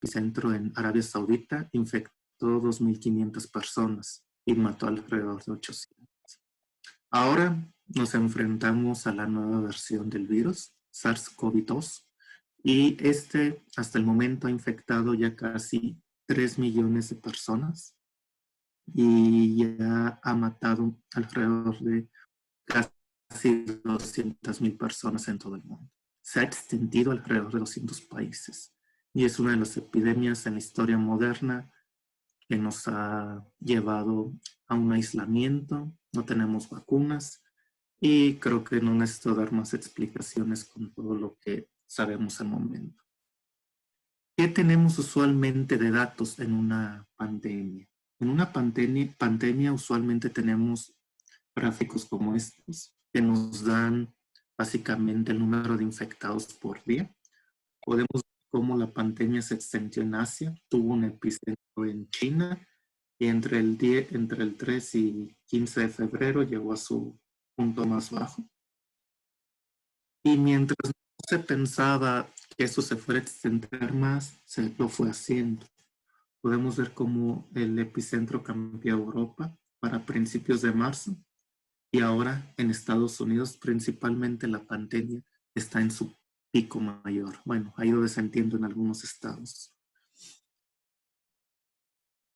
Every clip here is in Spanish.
epicentro en Arabia Saudita, infectó 2.500 personas y mató alrededor de 800. Ahora nos enfrentamos a la nueva versión del virus, SARS-CoV-2, y hasta el momento ha infectado ya casi 3 millones de personas y ya ha matado alrededor de casi 200.000 personas en todo el mundo. Se ha extendido alrededor de 200 países y es una de las epidemias en la historia moderna que nos ha llevado a un aislamiento. No tenemos vacunas y creo que no necesito dar más explicaciones con todo lo que sabemos al momento. ¿Qué tenemos usualmente de datos en una pandemia? En una pandemia usualmente tenemos gráficos como estos que nos dan básicamente el número de infectados por día. Podemos ver cómo la pandemia se extendió en Asia, tuvo un epicentro en China y entre el 3 y 15 de febrero llegó a su punto más bajo. Y mientras no se pensaba que eso se fuera a extender más, se lo fue haciendo. Podemos ver cómo el epicentro cambió a Europa para principios de marzo y ahora en Estados Unidos principalmente la pandemia está en su pico mayor. Bueno, ha ido descendiendo en algunos estados.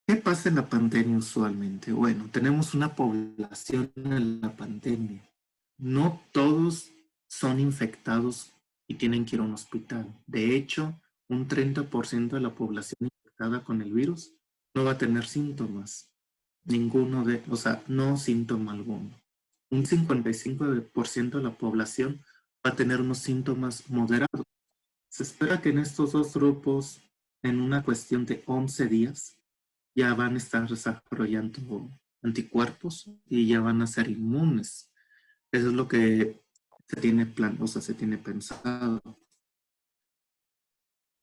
¿Qué pasa en la pandemia usualmente? Bueno, tenemos una población en la pandemia. No todos son infectados y tienen que ir a un hospital. De hecho, un 30% de la población infectada con el virus no va a tener síntomas. No síntoma alguno. Un 55% de la población va a tener unos síntomas moderados. Se espera que en estos dos grupos, en una cuestión de 11 días, ya van a estar desarrollando anticuerpos y ya van a ser inmunes. Eso es lo que se tiene se tiene pensado.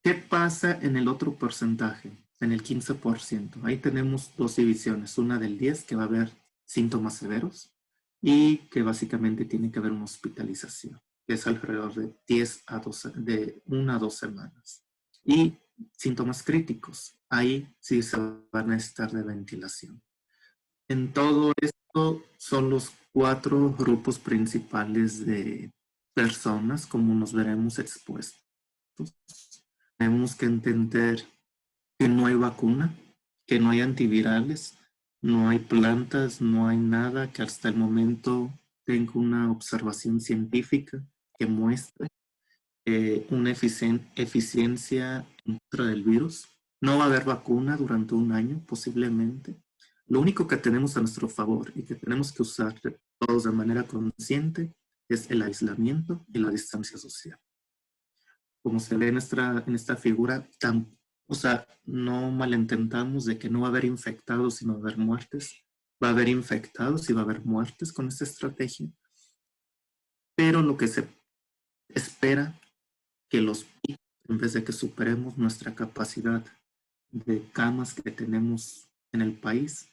¿Qué pasa en el otro porcentaje? En el 15%. Ahí tenemos dos divisiones. Una del 10 que va a haber síntomas severos y que básicamente tiene que haber una hospitalización, que es alrededor de 1 a 2 semanas. Y síntomas críticos. Ahí sí se va a necesitar de ventilación. En todo esto son los 4 grupos principales de personas, como nos veremos expuestos. Tenemos que entender que no hay vacuna, que no hay antivirales, no hay plantas, no hay nada que hasta el momento tenga una observación científica que muestre una eficiencia en contra del virus. No va a haber vacuna durante un año, posiblemente. Lo único que tenemos a nuestro favor y que tenemos que usar todos de manera consciente es el aislamiento y la distancia social. Como se ve en esta figura, no malentendamos de que no va a haber infectados y no va a haber muertes. Va a haber infectados y va a haber muertes con esta estrategia. Pero lo que se espera que los picos, en vez de que superemos nuestra capacidad de camas que tenemos en el país,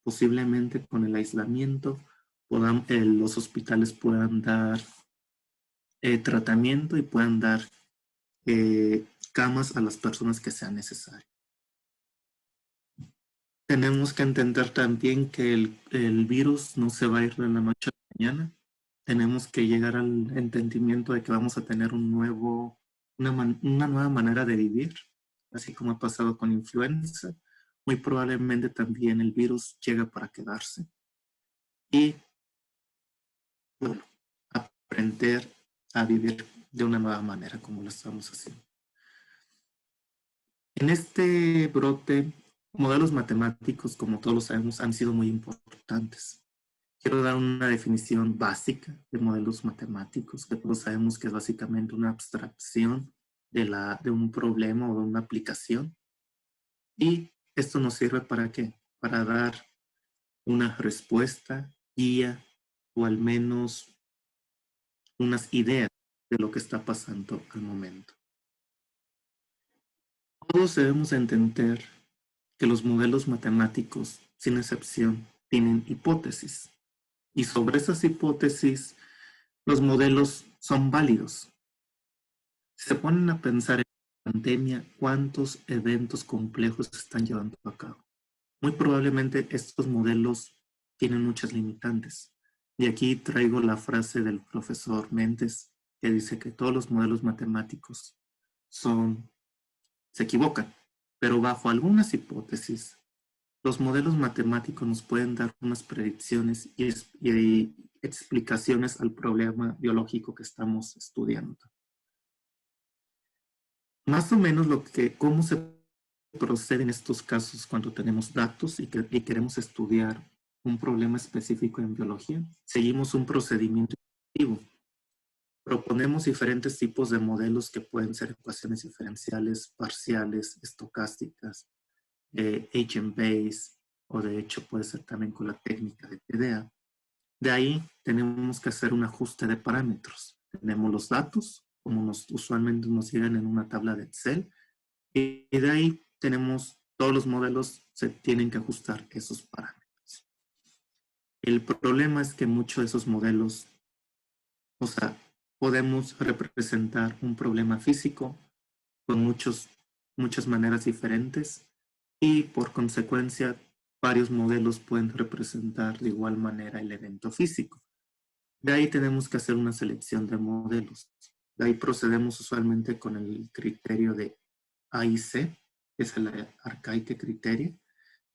posiblemente con el aislamiento los hospitales puedan dar tratamiento y puedan dar camas a las personas que sea necesario. Tenemos que entender también que el virus no se va a ir de la noche a la mañana. Tenemos que llegar al entendimiento de que vamos a tener una nueva manera de vivir, así como ha pasado con influenza. Muy probablemente también el virus llega para quedarse. Y, bueno, aprender a vivir de una nueva manera como lo estamos haciendo. En este brote, modelos matemáticos, como todos lo sabemos, han sido muy importantes. Quiero dar una definición básica de modelos matemáticos, que todos sabemos que es básicamente una abstracción de un problema o de una aplicación. Y esto nos sirve ¿para qué? Para dar una respuesta, guía o al menos unas ideas de lo que está pasando al momento. Todos debemos entender que los modelos matemáticos, sin excepción, tienen hipótesis. Y sobre esas hipótesis, los modelos son válidos. Si se ponen a pensar pandemia, ¿cuántos eventos complejos se están llevando a cabo? Muy probablemente estos modelos tienen muchas limitantes. Y aquí traigo la frase del profesor Méndez, que dice que todos los modelos matemáticos se equivocan, pero bajo algunas hipótesis, los modelos matemáticos nos pueden dar unas predicciones y explicaciones al problema biológico que estamos estudiando. Más o menos cómo se procede en estos casos cuando tenemos datos y queremos estudiar un problema específico en biología. Seguimos un procedimiento inductivo. Proponemos diferentes tipos de modelos que pueden ser ecuaciones diferenciales, parciales, estocásticas, agent-based, o de hecho puede ser también con la técnica de TDA. De ahí tenemos que hacer un ajuste de parámetros. Tenemos los datos, como usualmente nos llegan en una tabla de Excel, y de ahí tenemos todos los modelos, se tienen que ajustar esos parámetros. El problema es que muchos de esos modelos, o sea, podemos representar un problema físico con muchas maneras diferentes y por consecuencia varios modelos pueden representar de igual manera el evento físico. De ahí tenemos que hacer una selección de modelos. De ahí procedemos usualmente con el criterio de AIC, que es el Archaic Criterio,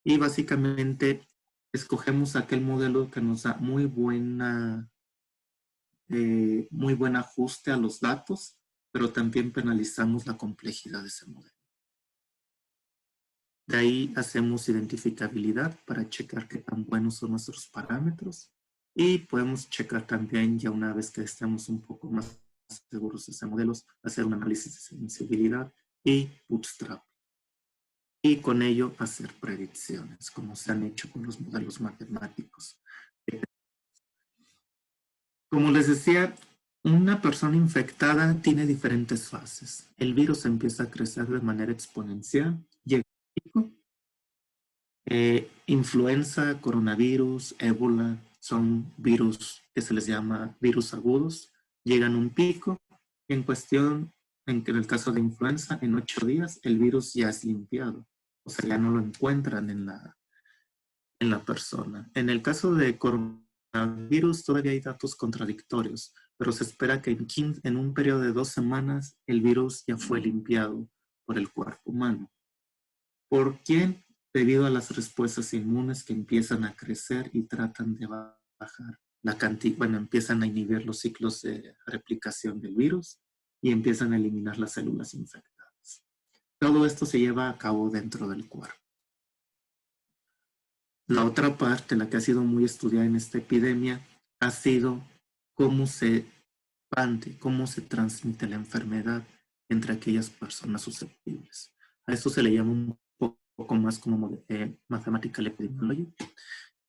y básicamente escogemos aquel modelo que nos da muy buen ajuste a los datos, pero también penalizamos la complejidad de ese modelo. De ahí hacemos identificabilidad para checar qué tan buenos son nuestros parámetros y podemos checar también, ya una vez que estemos un poco más seguros de ese modelo, hacer un análisis de sensibilidad y bootstrap. Y con ello hacer predicciones, como se han hecho con los modelos matemáticos. Como les decía, una persona infectada tiene diferentes fases. El virus empieza a crecer de manera exponencial, llega a pico. Influenza, coronavirus, ébola, son virus que se les llama virus agudos, llegan a un pico. En cuestión, en el caso de influenza, en 8 días el virus ya es limpiado, o sea, ya no lo encuentran en la persona. En el caso de coronavirus todavía hay datos contradictorios, pero se espera que en un periodo de 2 semanas el virus ya fue limpiado por el cuerpo humano. ¿Por qué? Debido a las respuestas inmunes que empiezan a crecer y tratan de bajar la cantidad, bueno, empiezan a inhibir los ciclos de replicación del virus y empiezan a eliminar las células infectadas. Todo esto se lleva a cabo dentro del cuerpo. La otra parte, la que ha sido muy estudiada en esta epidemia, ha sido cómo se expande, cómo se transmite la enfermedad entre aquellas personas susceptibles. A esto se le llama un poco más como Mathematical Epidemiology,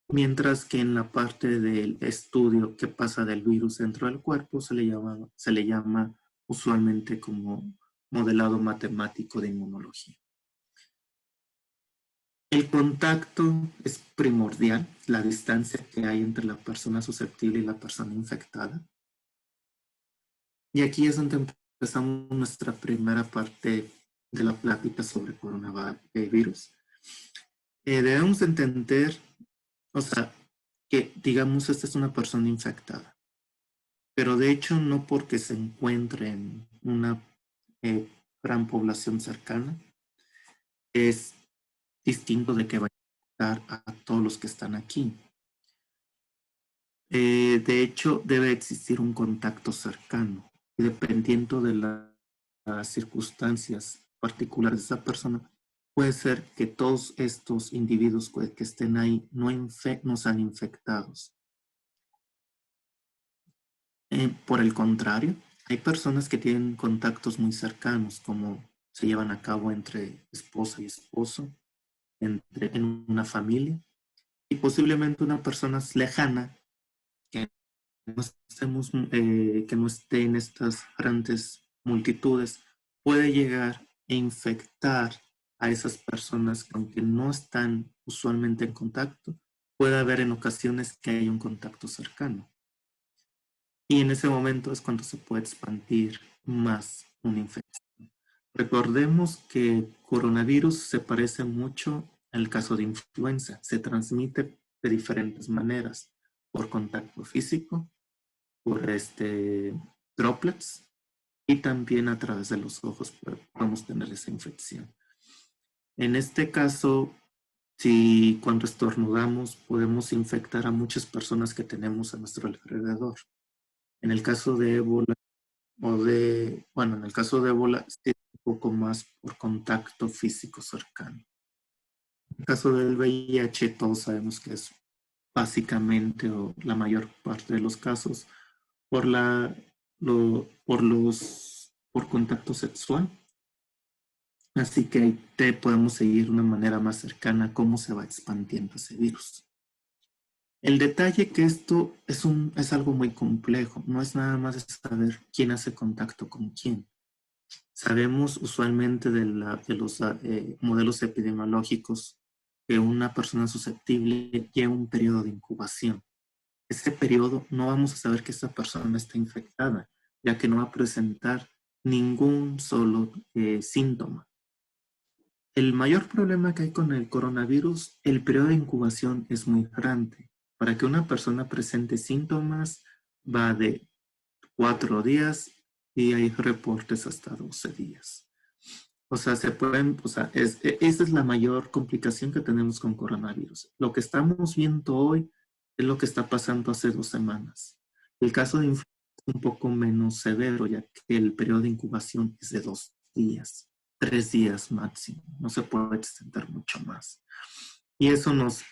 mientras que en la parte del estudio que pasa del virus dentro del cuerpo se le llama usualmente como modelado matemático de inmunología. El contacto es primordial, la distancia que hay entre la persona susceptible y la persona infectada. Y aquí es donde empezamos nuestra primera parte de la plática sobre coronavirus. Debemos entender, o sea, que digamos esta es una persona infectada, pero de hecho no porque se encuentre en una gran población cercana, es distinto de que vaya a afectar a todos los que están aquí. De hecho, debe existir un contacto cercano y dependiendo de las circunstancias particulares de esa persona, puede ser que todos estos individuos que estén ahí no sean infectados. Por el contrario, hay personas que tienen contactos muy cercanos, como se llevan a cabo entre esposa y esposo, en una familia, y posiblemente una persona lejana que que no esté en estas grandes multitudes, puede llegar e infectar a esas personas que aunque no están usualmente en contacto, puede haber en ocasiones que hay un contacto cercano. Y en ese momento es cuando se puede expandir más una infección. Recordemos que coronavirus se parece mucho al caso de influenza. Se transmite de diferentes maneras, por contacto físico, por droplets y también a través de los ojos podemos tener esa infección. En este caso, si cuando estornudamos podemos infectar a muchas personas que tenemos a nuestro alrededor. En el caso de ébola en el caso de ébola sí es un poco más por contacto físico cercano. En el caso del VIH todos sabemos que es básicamente o la mayor parte de los casos por por contacto sexual. Así que ahí te podemos seguir de una manera más cercana cómo se va expandiendo ese virus. El detalle que esto es algo muy complejo, no es nada más saber quién hace contacto con quién. Sabemos usualmente de los modelos epidemiológicos que una persona susceptible lleva un periodo de incubación. Ese periodo no vamos a saber que esa persona está infectada, ya que no va a presentar ningún solo síntoma. El mayor problema que hay con el coronavirus, el periodo de incubación es muy grande. Para que una persona presente síntomas va de 4 días y hay reportes hasta 12 días. O sea, esa es la mayor complicación que tenemos con coronavirus. Lo que estamos viendo hoy es lo que está pasando hace 2 semanas. El caso de influenza es un poco menos severo, ya que el periodo de incubación es de 2 días, 3 días máximo. No se puede extender mucho más. Y eso nos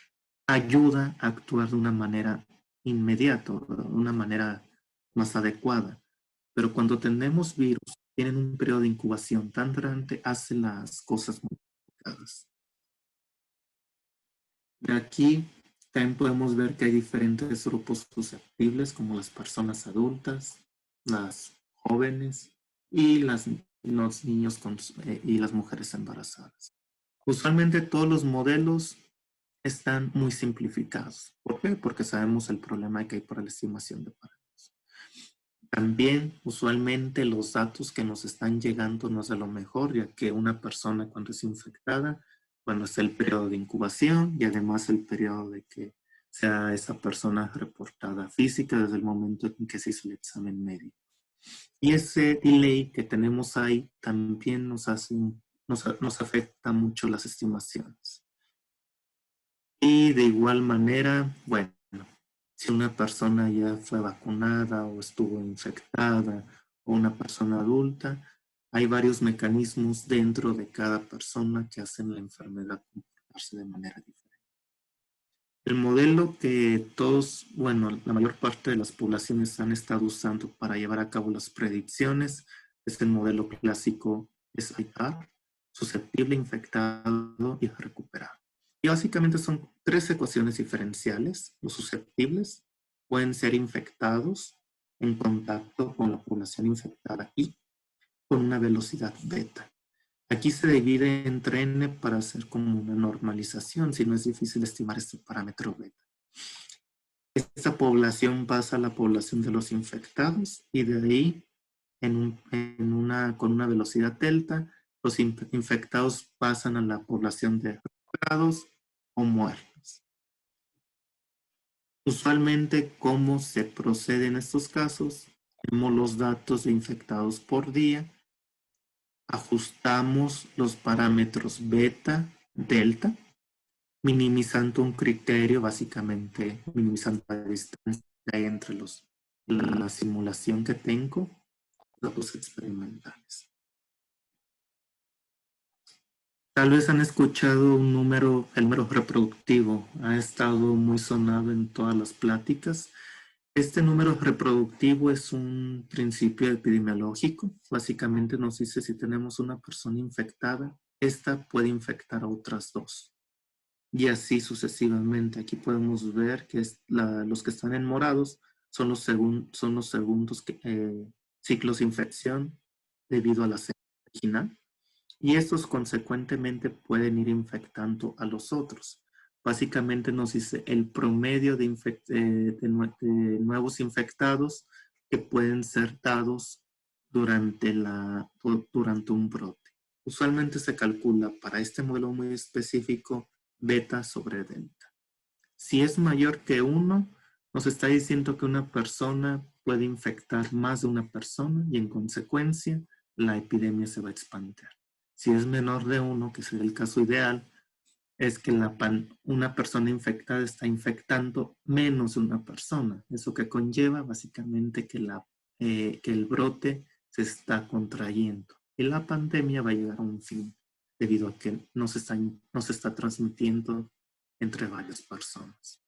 ayuda a actuar de una manera inmediata, de una manera más adecuada. Pero cuando tenemos virus, tienen un periodo de incubación tan grande, hace las cosas muy complicadas. De aquí también podemos ver que hay diferentes grupos susceptibles, como las personas adultas, las jóvenes y los niños y las mujeres embarazadas. Usualmente todos los modelos están muy simplificados. ¿Por qué? Porque sabemos el problema que hay por la estimación de parámetros. También, usualmente, los datos que nos están llegando no es de lo mejor, ya que una persona cuando es infectada, bueno, es el periodo de incubación y además el periodo de que sea esa persona reportada física desde el momento en que se hizo el examen médico. Y ese delay que tenemos ahí también nos afecta mucho las estimaciones. Y de igual manera, bueno, si una persona ya fue vacunada o estuvo infectada o una persona adulta, hay varios mecanismos dentro de cada persona que hacen la enfermedad comportarse de manera diferente. El modelo que la mayor parte de las poblaciones han estado usando para llevar a cabo las predicciones es el modelo clásico SIR, susceptible, infectado y recuperado. Y básicamente son 3 ecuaciones diferenciales. Los susceptibles pueden ser infectados en contacto con la población infectada y con una velocidad beta. Aquí se divide entre n para hacer como una normalización, si no es difícil estimar este parámetro beta. Esta población pasa a la población de los infectados y de ahí, con una velocidad delta, los infectados pasan a la población de recuperados o muertos. Usualmente, ¿cómo se procede en estos casos? Tenemos los datos de infectados por día, ajustamos los parámetros beta, delta, minimizando un criterio, básicamente minimizando la distancia que hay entre la simulación que tengo, datos experimentales. Tal vez han escuchado el número reproductivo, ha estado muy sonado en todas las pláticas. Este número reproductivo es un principio epidemiológico. Básicamente nos dice si tenemos una persona infectada, esta puede infectar a otras 2. Y así sucesivamente. Aquí podemos ver que los que están en morados son los segundos ciclos de infección debido a la cepa original. Y estos consecuentemente pueden ir infectando a los otros. Básicamente nos dice el promedio de nuevos infectados que pueden ser dados durante un brote. Usualmente se calcula para este modelo muy específico beta sobre delta. Si es mayor que 1, nos está diciendo que una persona puede infectar más de una persona y en consecuencia la epidemia se va a expandir. Si es menor de 1, que sería el caso ideal, es que una persona infectada está infectando menos de una persona. Eso que conlleva básicamente que el brote se está contrayendo y la pandemia va a llegar a un fin debido a que no se está transmitiendo entre varias personas.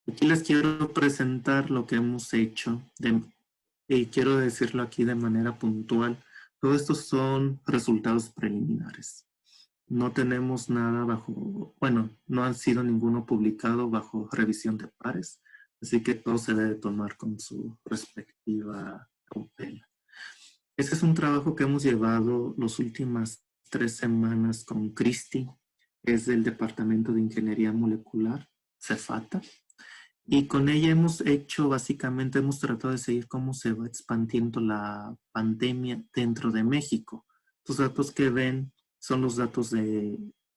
Aquí les quiero presentar lo que hemos hecho y quiero decirlo aquí de manera puntual. Todos estos son resultados preliminares. No tenemos nada no han sido ninguno publicado bajo revisión de pares, así que todo se debe tomar con su respectiva cautela. Este es un trabajo que hemos llevado las últimas 3 semanas con Cristi, que es del Departamento de Ingeniería Molecular, CEFATA, y con ella hemos tratado de seguir cómo se va expandiendo la pandemia dentro de México. Los datos que ven son los datos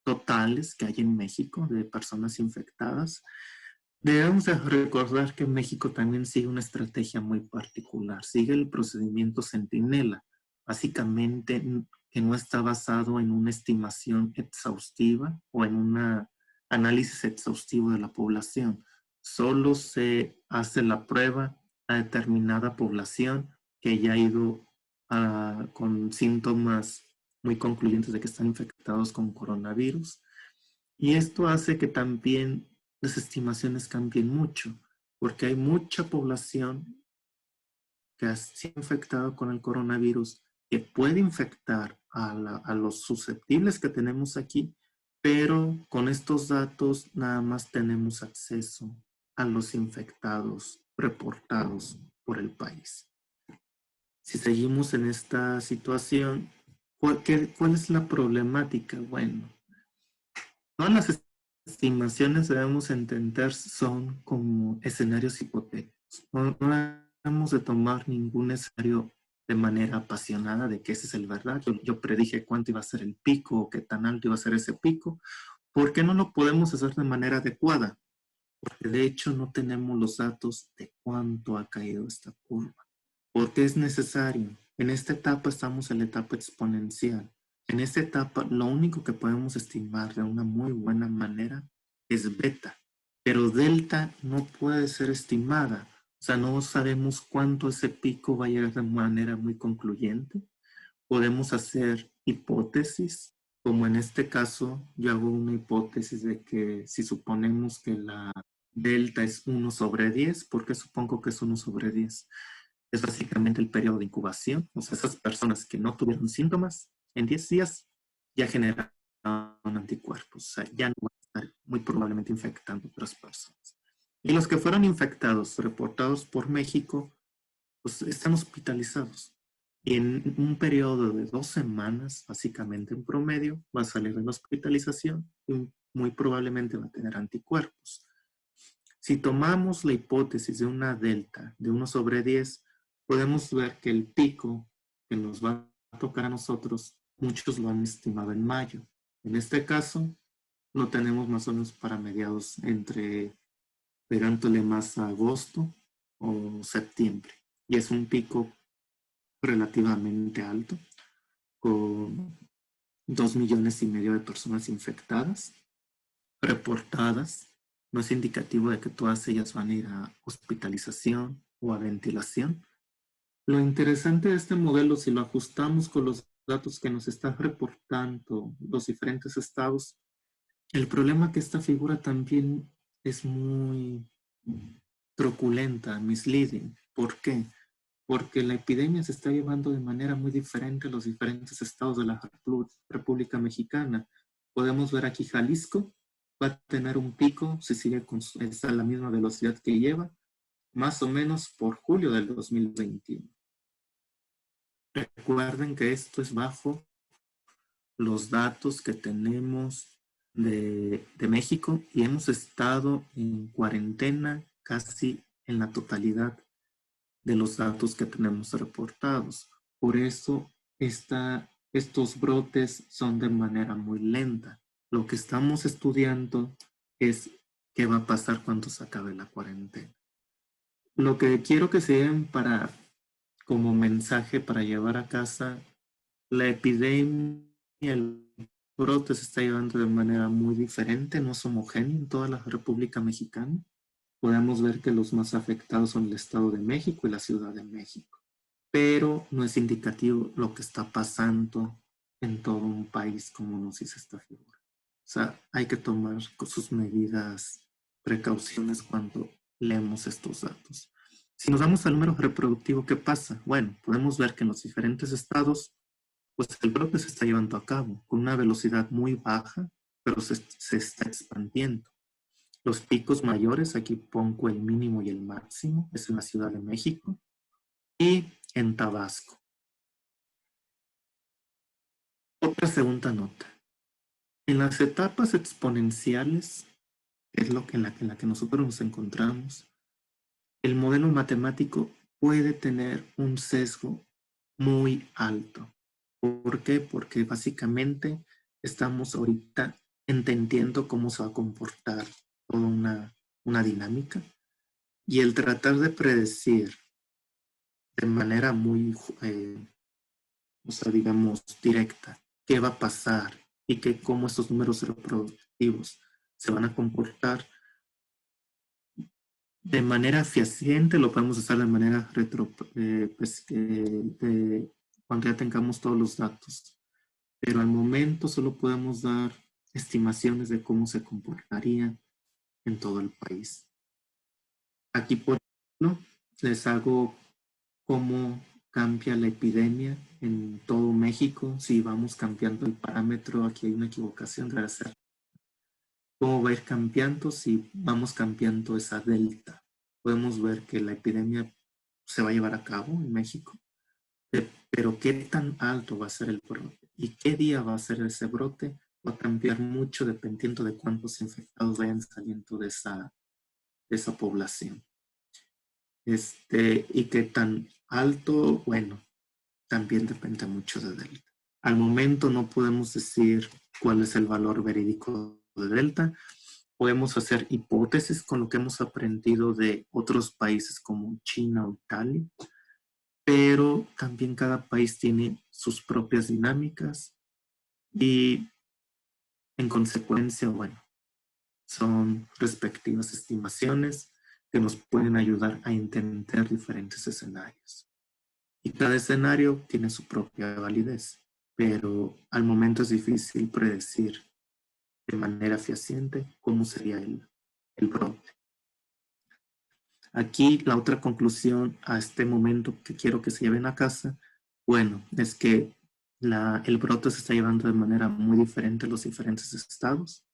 totales que hay en México de personas infectadas. Debemos recordar que México también sigue una estrategia muy particular. Sigue el procedimiento Centinela, básicamente que no está basado en una estimación exhaustiva o en un análisis exhaustivo de la población. Solo se hace la prueba a determinada población que ya ha ido con síntomas muy concluyentes de que están infectados con coronavirus. Y esto hace que también las estimaciones cambien mucho, porque hay mucha población que ha sido infectada con el coronavirus que puede infectar a los susceptibles que tenemos aquí, pero con estos datos nada más tenemos acceso a los infectados reportados por el país. Si seguimos en esta situación, ¿cuál es la problemática? Bueno, todas las estimaciones debemos entender son como escenarios hipotéticos. No debemos de tomar ningún escenario de manera apasionada de que ese es el verdad. Yo predije cuánto iba a ser el pico o qué tan alto iba a ser ese pico. ¿Por qué no lo podemos hacer de manera adecuada? Porque de hecho no tenemos los datos de cuánto ha caído esta curva. Porque es necesario. En esta etapa estamos en la etapa exponencial. En esta etapa lo único que podemos estimar de una muy buena manera es beta, pero delta no puede ser estimada. O sea, no sabemos cuánto ese pico va a llegar de manera muy concluyente. Podemos hacer hipótesis, como en este caso yo hago una hipótesis de que si suponemos que la delta es 1 sobre 10, ¿por qué supongo que es 1 sobre 10? Es básicamente el periodo de incubación. O sea, esas personas que no tuvieron síntomas, en 10 días ya generaron anticuerpos. O sea, ya no van a estar muy probablemente infectando a otras personas. Y los que fueron infectados, reportados por México, pues están hospitalizados. Y en un periodo de 2 semanas, básicamente en promedio, va a salir de la hospitalización y muy probablemente va a tener anticuerpos. Si tomamos la hipótesis de una delta de 1 sobre 10, podemos ver que el pico que nos va a tocar a nosotros, muchos lo han estimado en mayo. En este caso, lo tenemos más o menos para mediados pegándole más a agosto o septiembre. Y es un pico relativamente alto, con 2,5 millones de personas infectadas, reportadas. No es indicativo de que todas ellas van a ir a hospitalización o a ventilación. Lo interesante de este modelo, si lo ajustamos con los datos que nos están reportando los diferentes estados, el problema que esta figura también es muy truculenta, misleading. ¿Por qué? Porque la epidemia se está llevando de manera muy diferente a los diferentes estados de la República Mexicana. Podemos ver aquí Jalisco va a tener un pico, si sigue a la misma velocidad que lleva, más o menos por julio del 2021. Recuerden que esto es bajo los datos que tenemos de México y hemos estado en cuarentena casi en la totalidad de los datos que tenemos reportados. Por eso esta estos brotes son de manera muy lenta. Lo que estamos estudiando es qué va a pasar cuando se acabe la cuarentena. Lo que quiero que se den para, como mensaje para llevar a casa, la epidemia, el brote se está llevando de manera muy diferente, no es homogéneo en toda la República Mexicana. Podemos ver que los más afectados son el Estado de México y la Ciudad de México, pero no es indicativo lo que está pasando en todo un país, como nos dice esta figura. O sea, hay que tomar sus medidas, precauciones cuando leemos estos datos. Si nos vamos al número reproductivo, ¿qué pasa? Bueno, podemos ver que en los diferentes estados, pues el brote se está llevando a cabo con una velocidad muy baja, pero se está expandiendo. Los picos mayores, aquí pongo el mínimo y el máximo, es en la Ciudad de México y en Tabasco. Otra segunda nota. En las etapas exponenciales, que es en la que nosotros nos encontramos, el modelo matemático puede tener un sesgo muy alto. ¿Por qué? Porque básicamente estamos ahorita entendiendo cómo se va a comportar toda una dinámica y el tratar de predecir de manera muy, o sea, digamos, directa qué va a pasar y cómo estos números reproductivos se van a comportar de manera fehaciente, lo podemos hacer de manera cuando ya tengamos todos los datos. Pero al momento solo podemos dar estimaciones de cómo se comportaría en todo el país. Aquí, por ejemplo, les hago cómo cambia la epidemia en todo México. Si vamos cambiando el parámetro, aquí hay una equivocación, debe ser. ¿Cómo va a ir cambiando si vamos cambiando esa delta? Podemos ver que la epidemia se va a llevar a cabo en México, pero qué tan alto va a ser el brote y qué día va a ser ese brote va a cambiar mucho dependiendo de cuántos infectados vayan saliendo de esa población. Y qué tan alto, bueno, también depende mucho de delta. Al momento no podemos decir cuál es el valor verídico de delta. Podemos hacer hipótesis con lo que hemos aprendido de otros países como China o Italia, pero también cada país tiene sus propias dinámicas y en consecuencia, bueno, son respectivas estimaciones que nos pueden ayudar a entender diferentes escenarios. Y cada escenario tiene su propia validez, pero al momento es difícil predecir de manera fehaciente cómo sería el brote. Aquí la otra conclusión a este momento que quiero que se lleven a casa, bueno, es que el brote se está llevando de manera muy diferente en los diferentes estados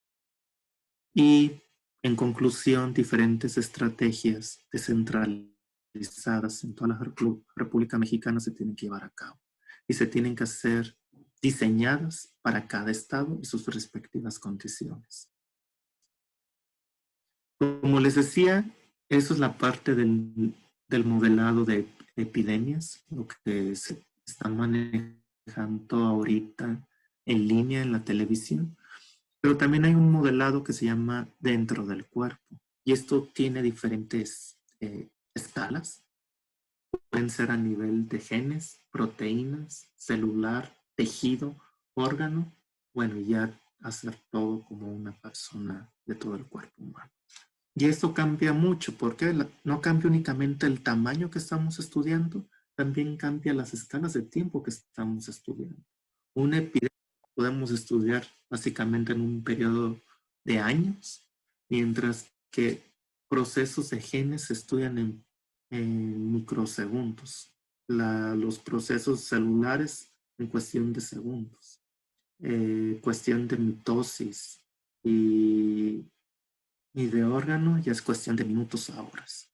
y en conclusión diferentes estrategias descentralizadas en toda la República Mexicana se tienen que llevar a cabo y se tienen que hacer diseñadas para cada estado y sus respectivas condiciones. Como les decía, eso es la parte del modelado de epidemias, lo que se está manejando ahorita en línea en la televisión. Pero también hay un modelado que se llama dentro del cuerpo. Y esto tiene diferentes escalas. Pueden ser a nivel de genes, proteínas, celular, tejido, órgano. Bueno, y ya hacer todo como una persona de todo el cuerpo humano. Y esto cambia mucho porque no cambia únicamente el tamaño que estamos estudiando, también cambia las escalas de tiempo que estamos estudiando. Una epidemia podemos estudiar básicamente en un periodo de años, mientras que procesos de genes se estudian en microsegundos. Los procesos celulares en cuestión de segundos. Cuestión de mitosis y de órgano ya es cuestión de minutos a horas.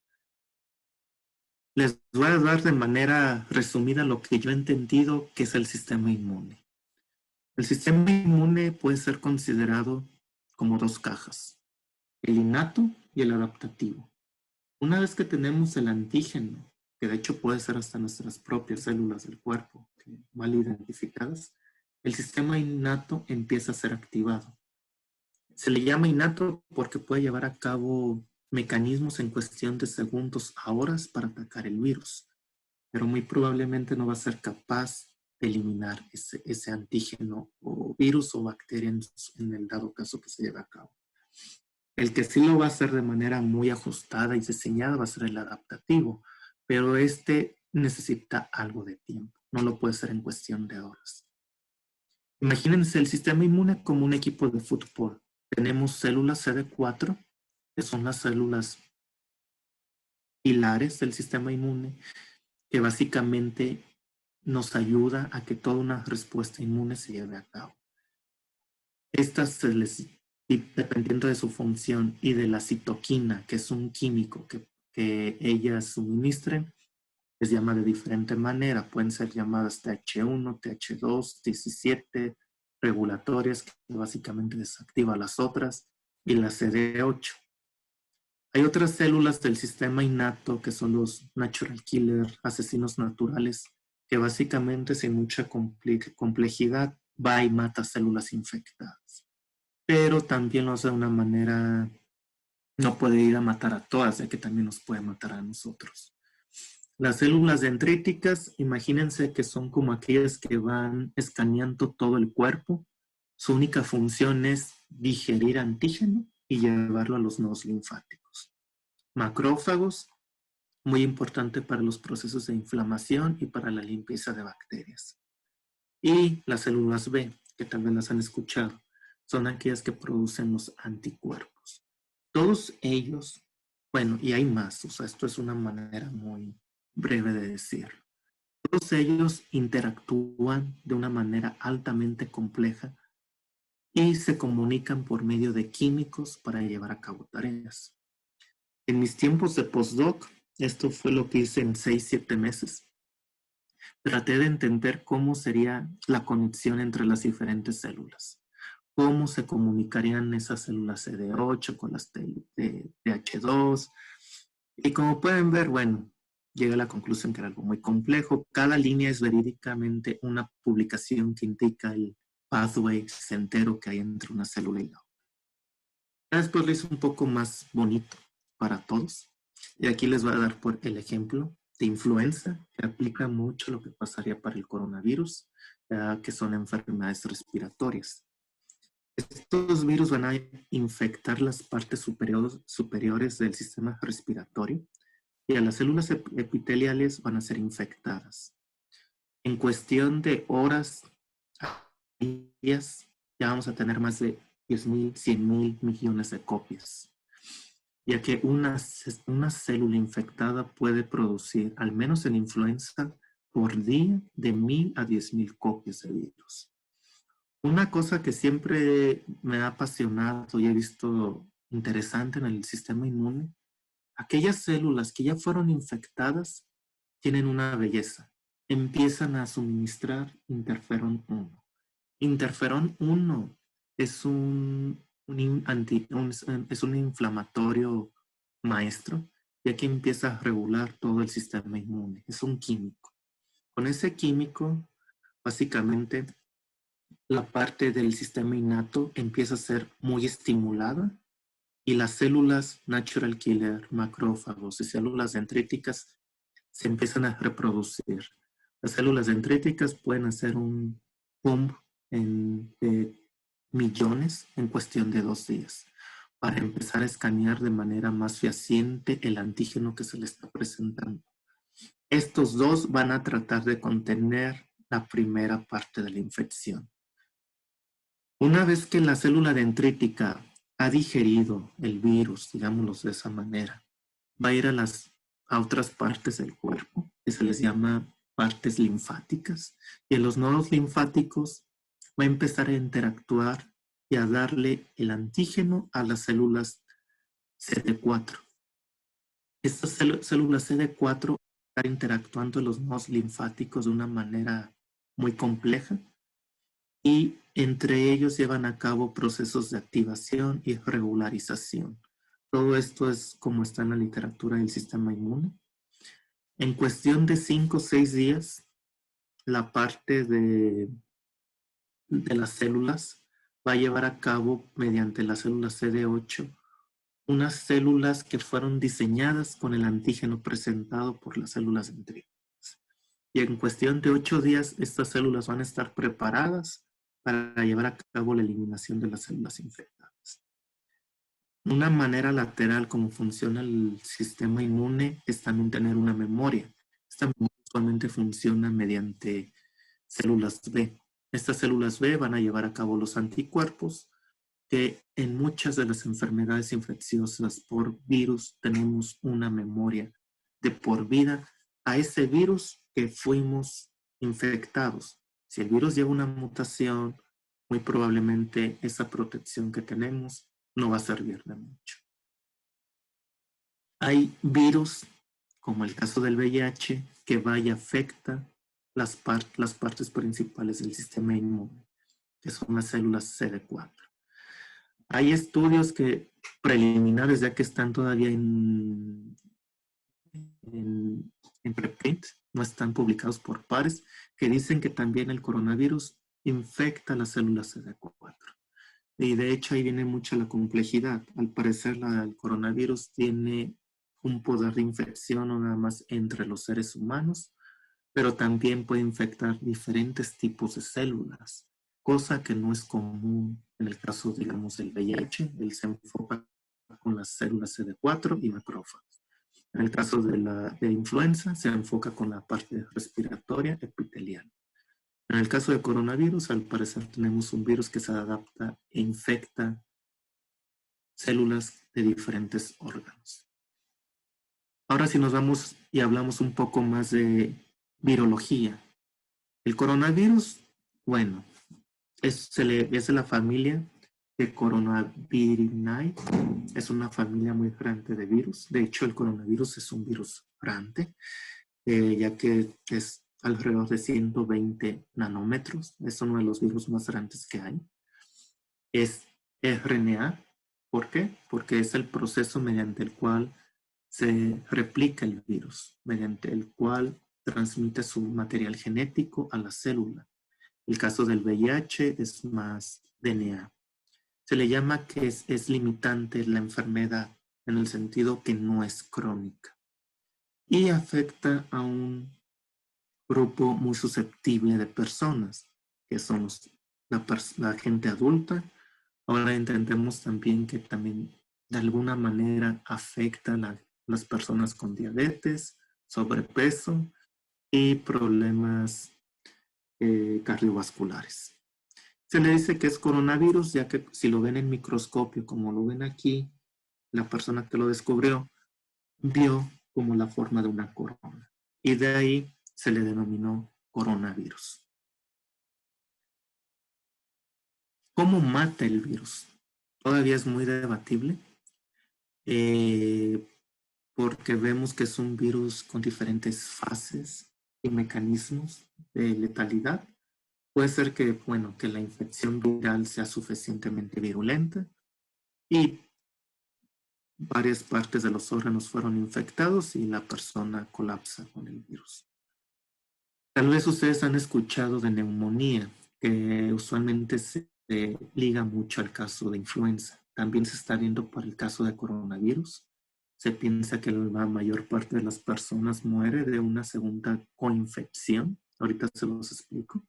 Les voy a dar de manera resumida lo que yo he entendido que es el sistema inmune. El sistema inmune puede ser considerado como dos cajas, el innato y el adaptativo. Una vez que tenemos el antígeno, que de hecho puede ser hasta nuestras propias células del cuerpo, mal identificadas, el sistema innato empieza a ser activado. Se le llama innato porque puede llevar a cabo mecanismos en cuestión de segundos a horas para atacar el virus, pero muy probablemente no va a ser capaz de eliminar ese antígeno o virus o bacteria en el dado caso que se lleve a cabo. El que sí lo va a hacer de manera muy ajustada y diseñada va a ser el adaptativo, pero este necesita algo de tiempo, no lo puede hacer en cuestión de horas. Imagínense el sistema inmune como un equipo de fútbol. Tenemos células CD4, que son las células pilares del sistema inmune, que básicamente nos ayuda a que toda una respuesta inmune se lleve a cabo. Estas dependiendo de su función y de la citoquina, que es un químico que ellas suministren, les llama de diferente manera. Pueden ser llamadas TH1, TH2, 17, regulatorias, que básicamente desactiva las otras, y la CD8. Hay otras células del sistema innato que son los natural killer, asesinos naturales, que básicamente sin mucha complejidad va y mata células infectadas. Pero también lo hace de una manera, no puede ir a matar a todas, ya que también nos puede matar a nosotros. Las células dendríticas, imagínense que son como aquellas que van escaneando todo el cuerpo. Su única función es digerir antígeno y llevarlo a los nodos linfáticos. Macrófagos, muy importante para los procesos de inflamación y para la limpieza de bacterias. Y las células B, que tal vez las han escuchado, son aquellas que producen los anticuerpos. Todos ellos, bueno, y hay más, o sea, esto es una manera muy breve de decir. Todos ellos interactúan de una manera altamente compleja y se comunican por medio de químicos para llevar a cabo tareas. En mis tiempos de postdoc, esto fue lo que hice en 6-7 meses. Traté de entender cómo sería la conexión entre las diferentes células, cómo se comunicarían esas células CD8 con las TH2. Y como pueden ver, bueno, llegué a la conclusión que era algo muy complejo. Cada línea es verídicamente una publicación que indica el pathway entero que hay entre una célula y la otra. Después lo hice un poco más bonito para todos. Y aquí les voy a dar por el ejemplo de influenza, que aplica mucho lo que pasaría para el coronavirus, que son enfermedades respiratorias. Estos virus van a infectar las partes superiores del sistema respiratorio y a las células epiteliales van a ser infectadas. En cuestión de horas, días, ya vamos a tener más de 10.000, 100.000 millones de copias, ya que una célula infectada puede producir, al menos en influenza, por día de 1.000 a 10.000 copias de virus. Una cosa que siempre me ha apasionado y he visto interesante en el sistema inmune, aquellas células que ya fueron infectadas tienen una belleza. Empiezan a suministrar interferón 1. Interferón 1 es es un inflamatorio maestro, ya que empieza a regular todo el sistema inmune. Es un químico. Con ese químico, básicamente, la parte del sistema innato empieza a ser muy estimulada y las células natural killer, macrófagos y células dendríticas se empiezan a reproducir. Las células dendríticas pueden hacer un pump de millones en cuestión de 2 días para empezar a escanear de manera más fehaciente el antígeno que se le está presentando. Estos dos van a tratar de contener la primera parte de la infección. Una vez que la célula dendrítica ha digerido el virus, digámoslo de esa manera, va a ir a otras partes del cuerpo, que se les llama partes linfáticas, y en los nodos linfáticos va a empezar a interactuar y a darle el antígeno a las células CD4. Estas células CD4 están interactuando en los nodos linfáticos de una manera muy compleja y entre ellos llevan a cabo procesos de activación y regularización. Todo esto es como está en la literatura del sistema inmune. En cuestión de 5 o 6 días, la parte de de las células va a llevar a cabo mediante la célula CD8 unas células que fueron diseñadas con el antígeno presentado por las células dendríticas. Y en cuestión de 8 días, estas células van a estar preparadas para llevar a cabo la eliminación de las células infectadas. Una manera lateral como funciona el sistema inmune es también tener una memoria. Esta memoria usualmente funciona mediante células B. Estas células B van a llevar a cabo los anticuerpos que en muchas de las enfermedades infecciosas por virus tenemos una memoria de por vida a ese virus que fuimos infectados. Si el virus lleva una mutación, muy probablemente esa protección que tenemos no va a servir de mucho. Hay virus, como el caso del VIH, que va y afecta las partes principales del sistema inmune, que son las células CD4. Hay estudios preliminares, ya que están todavía en preprint, no están publicados por pares, que dicen que también el coronavirus infecta las células CD4. Y de hecho ahí viene mucha la complejidad. Al parecer el coronavirus tiene un poder de infección no nada más entre los seres humanos, pero también puede infectar diferentes tipos de células, cosa que no es común en el caso, digamos, del VIH. Él se enfoca con las células CD4 y macrófagos. En el caso de la influenza, se enfoca con la parte respiratoria epitelial. En el caso de coronavirus, al parecer tenemos un virus que se adapta e infecta células de diferentes órganos. Ahora si nos vamos y hablamos un poco más de virología. El coronavirus, bueno, es de la familia de Coronavirinae. Es una familia muy grande de virus. De hecho, el coronavirus es un virus grande, ya que es alrededor de 120 nanómetros. Es uno de los virus más grandes que hay. Es RNA. ¿Por qué? Porque es el proceso mediante el cual se replica el virus, mediante el cual transmite su material genético a la célula. El caso del VIH es más DNA. Se le llama que es limitante la enfermedad en el sentido que no es crónica y afecta a un grupo muy susceptible de personas, que son la gente adulta. Ahora entendemos también que también de alguna manera afecta a las personas con diabetes, sobrepeso y problemas cardiovasculares. Se le dice que es coronavirus, ya que si lo ven en microscopio, como lo ven aquí, la persona que lo descubrió vio como la forma de una corona. Y de ahí se le denominó coronavirus. ¿Cómo mata el virus? Todavía es muy debatible, porque vemos que es un virus con diferentes fases y mecanismos de letalidad. Puede ser que, bueno, que la infección viral sea suficientemente virulenta y varias partes de los órganos fueron infectados y la persona colapsa con el virus. Tal vez ustedes han escuchado de neumonía, que usualmente se liga mucho al caso de influenza. También se está viendo para el caso de coronavirus. Se piensa que la mayor parte de las personas muere de una segunda coinfección. Ahorita se los explico.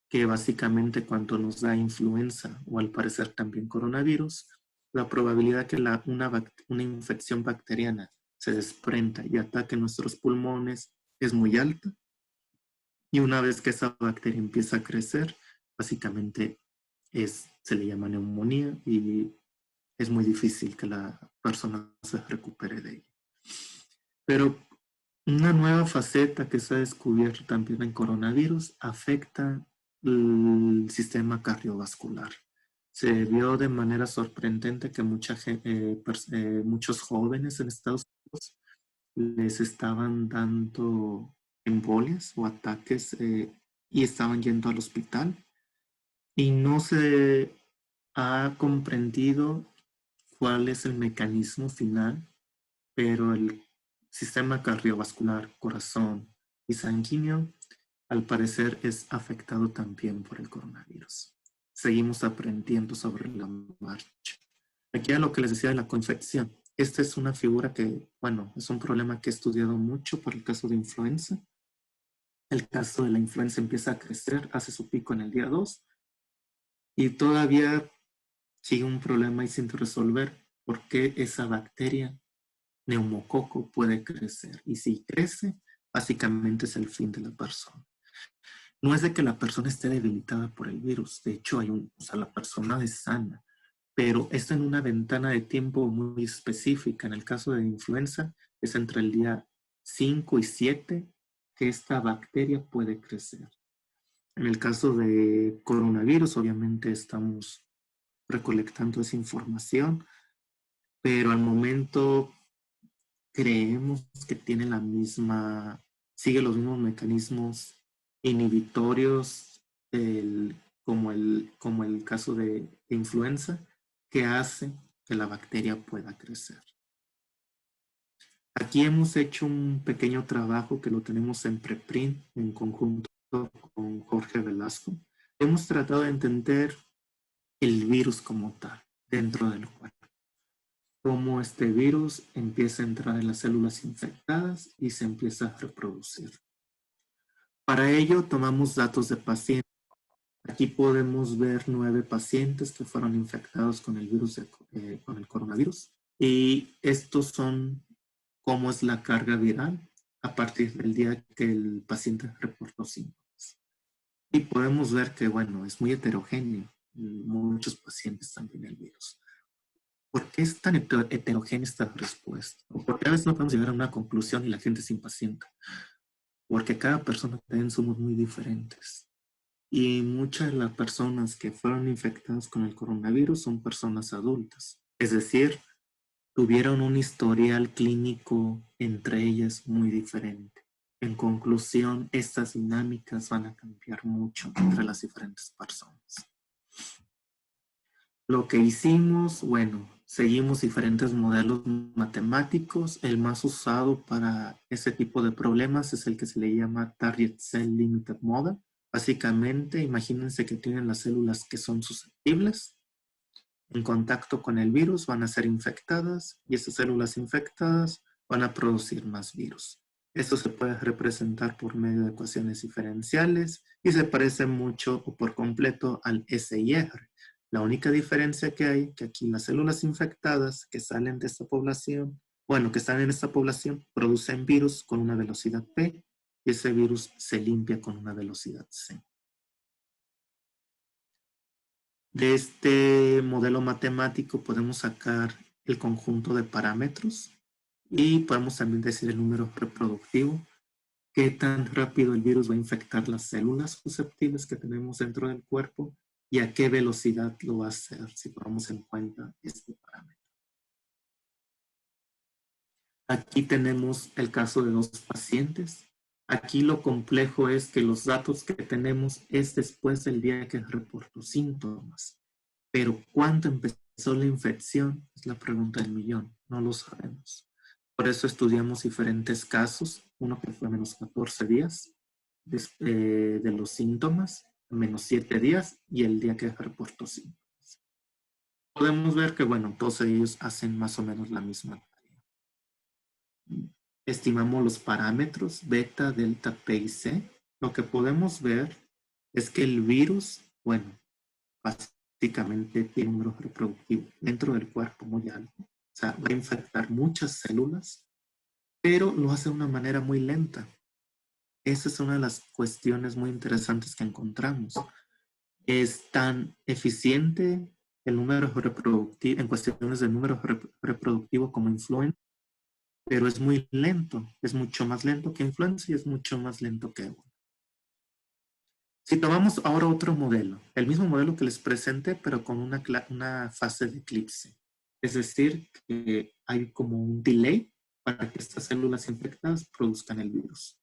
Que básicamente cuando nos da influenza o al parecer también coronavirus, la probabilidad que una infección bacteriana se desprenda y ataque nuestros pulmones es muy alta. Y una vez que esa bacteria empieza a crecer, básicamente se le llama neumonía y es muy difícil que la persona se recupere de ella. Pero una nueva faceta que se ha descubierto también en coronavirus afecta el sistema cardiovascular. Se vio de manera sorprendente que muchos jóvenes en Estados Unidos les estaban dando embolias o ataques y estaban yendo al hospital. Y no se ha comprendido cuál es el mecanismo final, pero el sistema cardiovascular, corazón y sanguíneo al parecer es afectado también por el coronavirus. Seguimos aprendiendo sobre la marcha. Aquí a lo que les decía de la coinfección. Esta es una figura que, bueno, es un problema que he estudiado mucho por el caso de influenza. El caso de la influenza empieza a crecer, hace su pico en el día 2 y todavía sigue un problema ahí sin resolver. ¿Por qué esa bacteria neumococo puede crecer? Y si crece, básicamente es el fin de la persona. No es de que la persona esté debilitada por el virus, de hecho la persona es sana, pero esto en una ventana de tiempo muy específica. En el caso de influenza es entre el día 5 y 7 que esta bacteria puede crecer. En el caso de coronavirus, obviamente estamos recolectando esa información, pero al momento creemos que tiene sigue los mismos mecanismos inhibitorios como el caso de influenza, que hace que la bacteria pueda crecer. Aquí hemos hecho un pequeño trabajo que lo tenemos en preprint en conjunto con Jorge Velasco. Hemos tratado de entender el virus como tal dentro del cuerpo. Cómo este virus empieza a entrar en las células infectadas y se empieza a reproducir. Para ello tomamos datos de pacientes. Aquí podemos ver 9 pacientes que fueron infectados con el virus con el coronavirus. Y estos son cómo es la carga viral a partir del día que el paciente reportó síntomas. Y podemos ver que, bueno, es muy heterogéneo. Muchos pacientes también el virus. ¿Por qué es tan heterogénea esta respuesta? Porque a veces no podemos llegar a una conclusión y la gente se impacienta. Porque cada persona tiene insumos muy diferentes. Y muchas de las personas que fueron infectadas con el coronavirus son personas adultas. Es decir, tuvieron un historial clínico entre ellas muy diferente. En conclusión, estas dinámicas van a cambiar mucho entre las diferentes personas. Lo que hicimos, bueno, seguimos diferentes modelos matemáticos. El más usado para ese tipo de problemas es el que se le llama Target Cell Limited Model. Básicamente, imagínense que tienen las células que son susceptibles. En contacto con el virus van a ser infectadas y esas células infectadas van a producir más virus. Esto se puede representar por medio de ecuaciones diferenciales y se parece mucho o por completo al SIR. La única diferencia que hay es que aquí las células infectadas que salen de esta población, bueno, que están en esta población, producen virus con una velocidad P y ese virus se limpia con una velocidad C. De este modelo matemático podemos sacar el conjunto de parámetros y podemos también decir el número reproductivo, qué tan rápido el virus va a infectar las células susceptibles que tenemos dentro del cuerpo y a qué velocidad lo va a hacer si tomamos en cuenta este parámetro. Aquí tenemos el caso de 2 pacientes. Aquí lo complejo es que los datos que tenemos es después del día que reportó síntomas. Pero ¿cuándo empezó la infección? Es la pregunta del millón. No lo sabemos. Por eso estudiamos diferentes casos. Uno que fue menos 14 días de los síntomas, menos 7 días y el día que reportó síntomas. Podemos ver que, bueno, todos ellos hacen más o menos la misma tarea. Estimamos los parámetros beta, delta, P y C. Lo que podemos ver es que el virus, bueno, básicamente tiene un número reproductivo dentro del cuerpo muy alto. O sea, va a infectar muchas células, pero lo hace de una manera muy lenta. Esa es una de las cuestiones muy interesantes que encontramos. Es tan eficiente el número reproductivo en cuestiones de número reproductivo como influenza, pero es muy lento. Es mucho más lento que influenza y es mucho más lento que ébola. Si tomamos ahora otro modelo, el mismo modelo que les presenté, pero con una fase de eclipse. Es decir, que hay como un delay para que estas células infectadas produzcan el virus.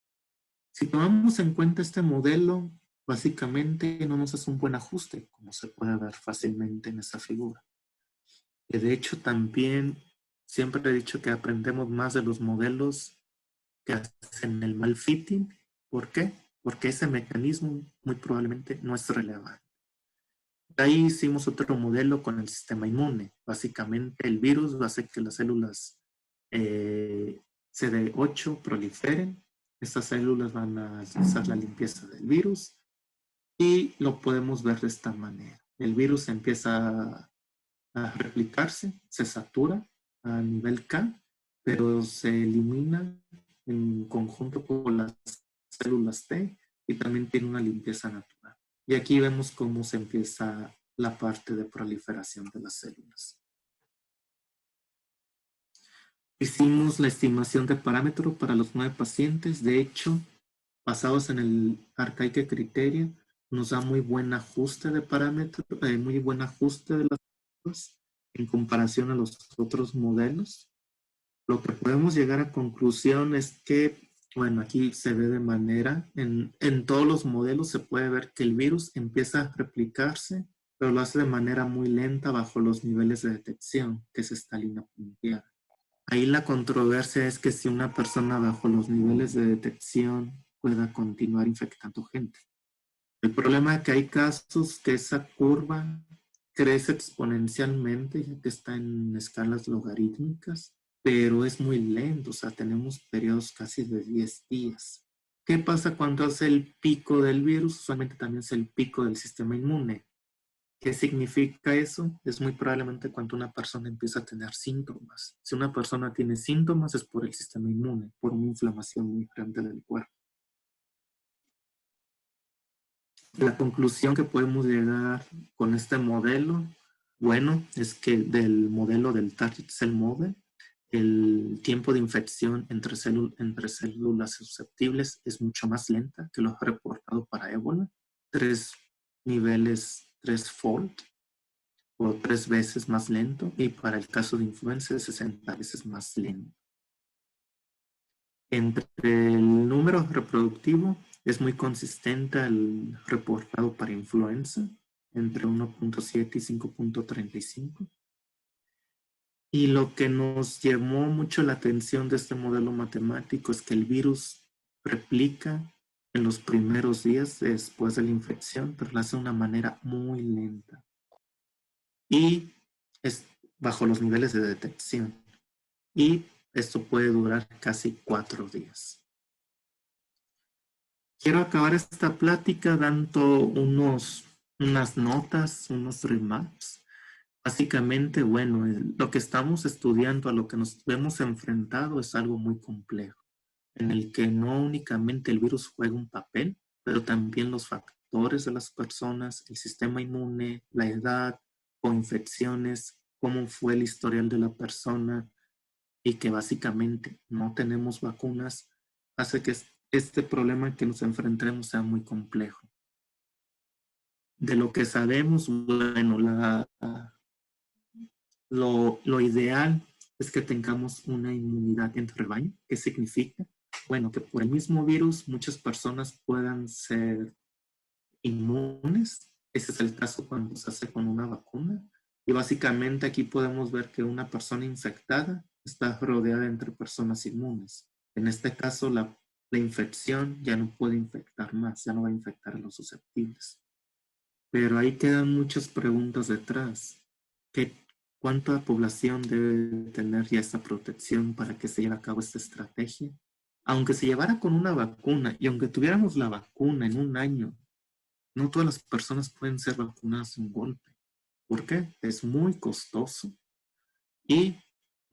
Si tomamos en cuenta este modelo, básicamente no nos hace un buen ajuste, como se puede ver fácilmente en esa figura. Y de hecho, también siempre he dicho que aprendemos más de los modelos que hacen el malfitting. ¿Por qué? porque ese mecanismo muy probablemente no es relevante. De ahí hicimos otro modelo con el sistema inmune. Básicamente el virus va a hacer que las células CD8 proliferen. Estas células van a hacer la limpieza del virus y lo podemos ver de esta manera. El virus empieza a replicarse, se satura a nivel K, pero se elimina en conjunto con las células T y también tiene una limpieza natural. Y aquí vemos cómo se empieza la parte de proliferación de las células. Hicimos la estimación de parámetro para los 9 pacientes. De hecho, basados en el Archaic Criteria, nos da muy buen ajuste de parámetros, muy buen ajuste de las células en comparación a los otros modelos. Lo que podemos llegar a conclusión es que, bueno, aquí se ve de manera, en todos los modelos se puede ver que el virus empieza a replicarse, pero lo hace de manera muy lenta bajo los niveles de detección, que es esta línea punteada. Ahí la controversia es que si una persona bajo los niveles de detección pueda continuar infectando gente. El problema es que hay casos que esa curva crece exponencialmente, ya que está en escalas logarítmicas, pero es muy lento, o sea, tenemos periodos casi de 10 días. ¿Qué pasa cuando es el pico del virus? Usualmente también es el pico del sistema inmune. ¿Qué significa eso? Es muy probablemente cuando una persona empieza a tener síntomas. Si una persona tiene síntomas es por el sistema inmune, por una inflamación muy grande del cuerpo. La conclusión que podemos llegar con este modelo, bueno, es que del modelo del Target Cell Model, el tiempo de infección entre células susceptibles es mucho más lenta que lo reportado para ébola. 3 niveles, 3-fold o 3 veces más lento, y para el caso de influenza 60 veces más lento. Entre el número reproductivo es muy consistente al reportado para influenza, entre 1.7 y 5.35. Y lo que nos llamó mucho la atención de este modelo matemático es que el virus replica en los primeros días después de la infección, pero lo hace de una manera muy lenta. Y es bajo los niveles de detección. Y esto puede durar casi 4 días. Quiero acabar esta plática dando unas notas, unos remarks. Básicamente, bueno, lo que estamos estudiando, a lo que nos hemos enfrentado es algo muy complejo, en el que no únicamente el virus juega un papel, pero también los factores de las personas, el sistema inmune, la edad, o infecciones, cómo fue el historial de la persona, y que básicamente no tenemos vacunas, hace que este problema que nos enfrentemos sea muy complejo. De lo que sabemos, bueno, lo ideal es que tengamos una inmunidad en rebaño. ¿Qué significa? Bueno, que por el mismo virus muchas personas puedan ser inmunes. Ese es el caso cuando se hace con una vacuna. Y básicamente aquí podemos ver que una persona infectada está rodeada entre personas inmunes. En este caso, la infección ya no puede infectar más, ya no va a infectar a los susceptibles. Pero ahí quedan muchas preguntas detrás. ¿Cuánta población debe tener ya esta protección para que se lleve a cabo esta estrategia? Aunque se llevara con una vacuna y aunque tuviéramos la vacuna en un año, no todas las personas pueden ser vacunadas de un golpe. ¿Por qué? Es muy costoso y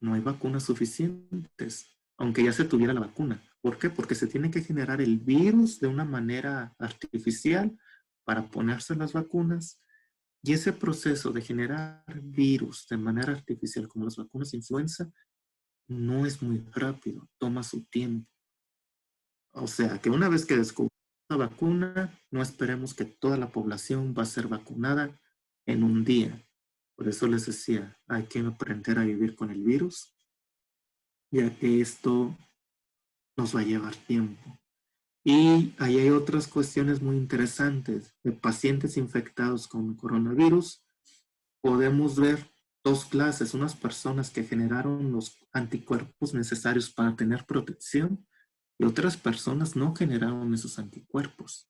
no hay vacunas suficientes, aunque ya se tuviera la vacuna. ¿Por qué? Porque se tiene que generar el virus de una manera artificial para ponerse las vacunas, y ese proceso de generar virus de manera artificial como las vacunas de influenza no es muy rápido, toma su tiempo. O sea, que una vez que descubrimos la vacuna, no esperemos que toda la población va a ser vacunada en un día. Por eso les decía, hay que aprender a vivir con el virus, ya que esto nos va a llevar tiempo. Y ahí hay otras cuestiones muy interesantes. De pacientes infectados con coronavirus, podemos ver 2 clases, unas personas que generaron los anticuerpos necesarios para tener protección y otras personas no generaron esos anticuerpos.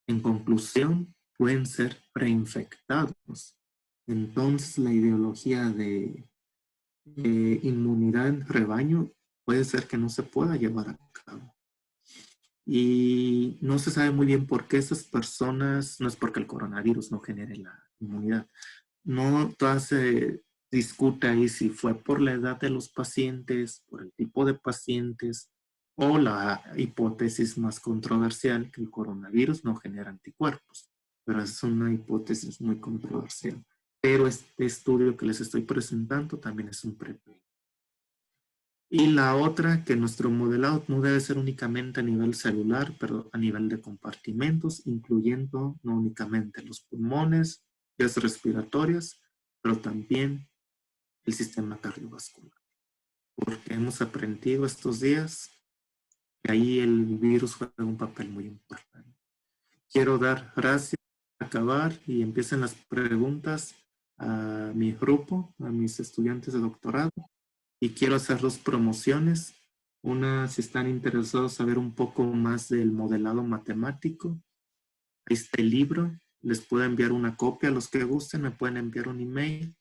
En conclusión, pueden ser preinfectados. Entonces, la ideología de inmunidad en rebaño puede ser que no se pueda llevar a cabo. Y no se sabe muy bien por qué esas personas, no es porque el coronavirus no genere la inmunidad, no todas se discute ahí si fue por la edad de los pacientes, por el tipo de pacientes, o la hipótesis más controversial, que el coronavirus no genera anticuerpos. Pero es una hipótesis muy controversial. Pero este estudio que les estoy presentando también es un preprint. Y la otra, que nuestro modelado no debe ser únicamente a nivel celular, pero a nivel de compartimentos, incluyendo no únicamente los pulmones, vías respiratorias, pero también el sistema cardiovascular. Porque hemos aprendido estos días que ahí el virus juega un papel muy importante. Quiero dar gracias, acabar y empiecen las preguntas a mi grupo, a mis estudiantes de doctorado. Y quiero hacer dos promociones. Una, si están interesados en saber un poco más del modelado matemático, ahí está el libro. Les puedo enviar una copia a los que gusten, me pueden enviar un email.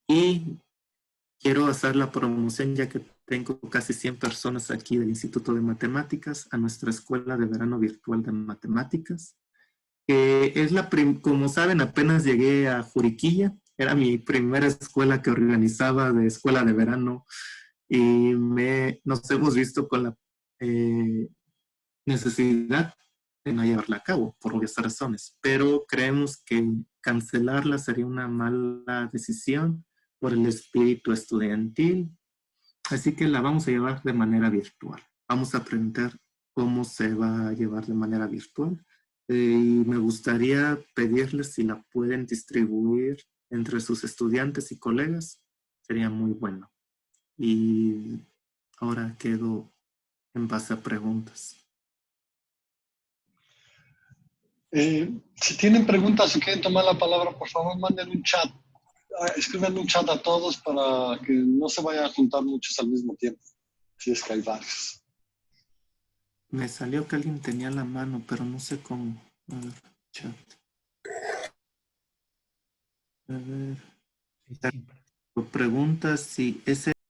Y quiero hacer la promoción, ya que tengo casi 100 personas aquí del Instituto de Matemáticas, a nuestra Escuela de Verano Virtual de Matemáticas. Es como saben, apenas llegué a Juriquilla. Era mi primera escuela que organizaba de escuela de verano y nos hemos visto con la necesidad de no llevarla a cabo por obvias razones, pero creemos que cancelarla sería una mala decisión por el espíritu estudiantil, así que la vamos a llevar de manera virtual. Vamos a aprender cómo se va a llevar de manera virtual y me gustaría pedirles si la pueden distribuir entre sus estudiantes y colegas, sería muy bueno. Y ahora quedo en base a preguntas. Si tienen preguntas o quieren tomar la palabra, por favor, manden un chat. Escriban un chat a todos para que no se vayan a juntar muchos al mismo tiempo, si es que hay varios. Me salió que alguien tenía la mano, pero no sé cómo. A ver, chat. A ver. Sí, siempre. Preguntas si ese